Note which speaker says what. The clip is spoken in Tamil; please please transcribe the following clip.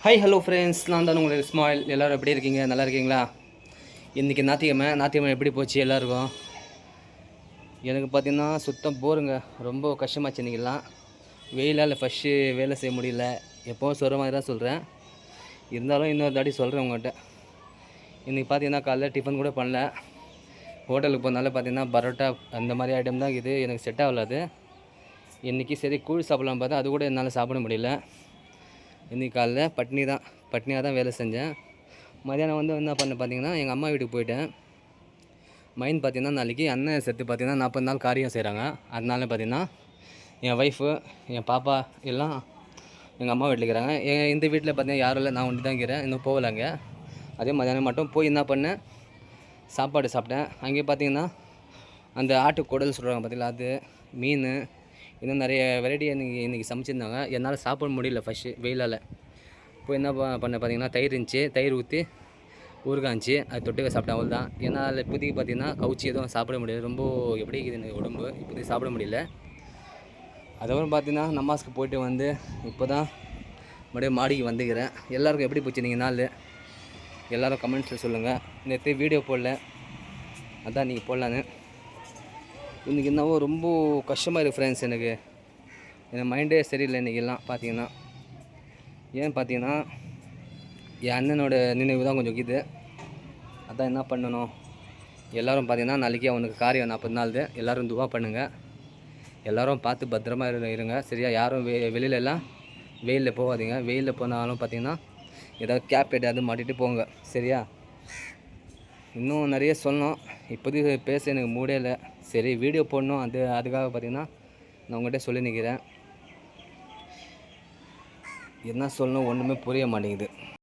Speaker 1: ஹாய் ஹலோ ஃப்ரெண்ட்ஸ், நான் தான் உங்களுக்கு இஸ்மாயில். எல்லோரும் எப்படி இருக்கீங்க? நல்லா இருக்கீங்களா? இன்றைக்கி ஞாயிற்றுக்கிழமை எப்படி போச்சு எல்லாருக்கும்? எனக்கு பார்த்திங்கன்னா சுத்தம் போருங்க. ரொம்ப கஷ்டமாச்சு இன்றைக்கெல்லாம். வெயிலால் ஃபஸ்ட்டு வேலை செய்ய முடியல. எப்போவும் சொல்கிற மாதிரி தான் சொல்கிறேன். இருந்தாலும் இன்னொரு தாட்டி சொல்கிறேன் உங்கள்கிட்ட. இன்றைக்கி பார்த்திங்கன்னா காலைல டிஃபன் கூட பண்ணல. ஹோட்டலுக்கு போனால பார்த்திங்கன்னா பரோட்டா அந்த மாதிரி ஐட்டம் தான் இது. எனக்கு செட் ஆகலாது. இன்றைக்கி சரி கூழ் சாப்பிட்லாம் பார்த்தா அது கூட என்னால் சாப்பிட முடியல. இன்றைக்கி காலைல பட்னியாக தான் வேலை செஞ்சேன். மதியானம் என்ன பண்ணேன் பார்த்தீங்கன்னா, எங்கள் அம்மா வீட்டுக்கு போயிட்டேன். மைண்ட் பார்த்திங்கன்னா நாளைக்கு அண்ணன் செத்து பார்த்திங்கன்னா 40 நாள் காரியம் செய்கிறாங்க. அதனால பார்த்திங்கன்னா என் ஒய்ஃபு, என் பாப்பா எல்லாம் எங்கள் அம்மா வீட்டில் இருக்கிறாங்க. இந்த வீட்டில் பார்த்திங்கன்னா யாரும் இல்லை, நான் ஒண்டி தான் இருக்கிறேன். இன்னும் போகலாங்க. அதே மதியானம் மட்டும் போய் என்ன பண்ணேன், சாப்பாடு சாப்பிட்டேன். அங்கே பார்த்திங்கன்னா அந்த ஆட்டு குடல் சொல்கிறாங்க பார்த்திங்களா, அது மீன் இன்னும் நிறைய வெரைட்டி இன்றைக்கி சமைச்சிருந்தாங்க. என்னால் சாப்பிட முடியல ஃபஸ்ட்டு வெயிலால். இப்போ என்ன பண்ண பார்த்தீங்கன்னா தயிர் இருந்துச்சு, தயிர் ஊற்றி ஊறுகாய்ச்சி அது தொட்டுக்க சாப்பிட்டேன். அவ்வளோ தான். என்னால் இப்போதைக்கு பார்த்தீங்கன்னா கவுச்சி எதுவும் சாப்பிட முடியாது. ரொம்ப எப்படி இருக்குது எனக்கு உடம்பு, இப்போதைக்கு சாப்பிட முடியல. அதுக்கப்புறம் பார்த்தீங்கன்னா நமாஸ்க்கு போய்ட்டு வந்து இப்போ தான் மறுபடியும் மாடிக்கு வந்துக்கிறேன். எல்லாருக்கும் எப்படி போச்சு நீங்கள் நாள்? எல்லோரும் கமெண்ட்ஸில் சொல்லுங்கள். நேற்று வீடியோ போடல, அதான் நீங்கள் போடலான்னு. இன்றைக்கி என்னவோ ரொம்ப கஷ்டமாக இருக்குது ஃப்ரெண்ட்ஸ். எனக்கு மைண்டே சரியில்லை இன்றைக்கெல்லாம் பார்த்தீங்கன்னா. ஏன் பார்த்தீங்கன்னா என் அண்ணனோட நினைவு தான் கொஞ்சம் இருக்குது. அதான் என்ன பண்ணணும், எல்லோரும் பார்த்தீங்கன்னா நாளைக்கு அவனுக்கு காரியம் 40 நாள். எல்லோரும் துவா பண்ணுங்கள். எல்லோரும் பார்த்து பத்திரமா இருங்க சரியா? யாரும் வெளியிலலாம் வெயிலில் போகாதீங்க. வெயிலில் போனாலும் பார்த்தீங்கன்னா ஏதாவது கேப் எதாவது மாட்டிகிட்டு போங்க சரியா? இன்னும் நிறைய சொல்லணும், இப்போதைக்கு பேச எனக்கு மூடே இல்லை. சரி வீடியோ போடணும், அதுக்காக பார்த்தீங்கன்னா நான் உங்கள்கிட்ட சொல்லி நிற்கிறேன். என்ன சொல்லணும் ஒன்றுமே புரிய மாட்டேங்குது.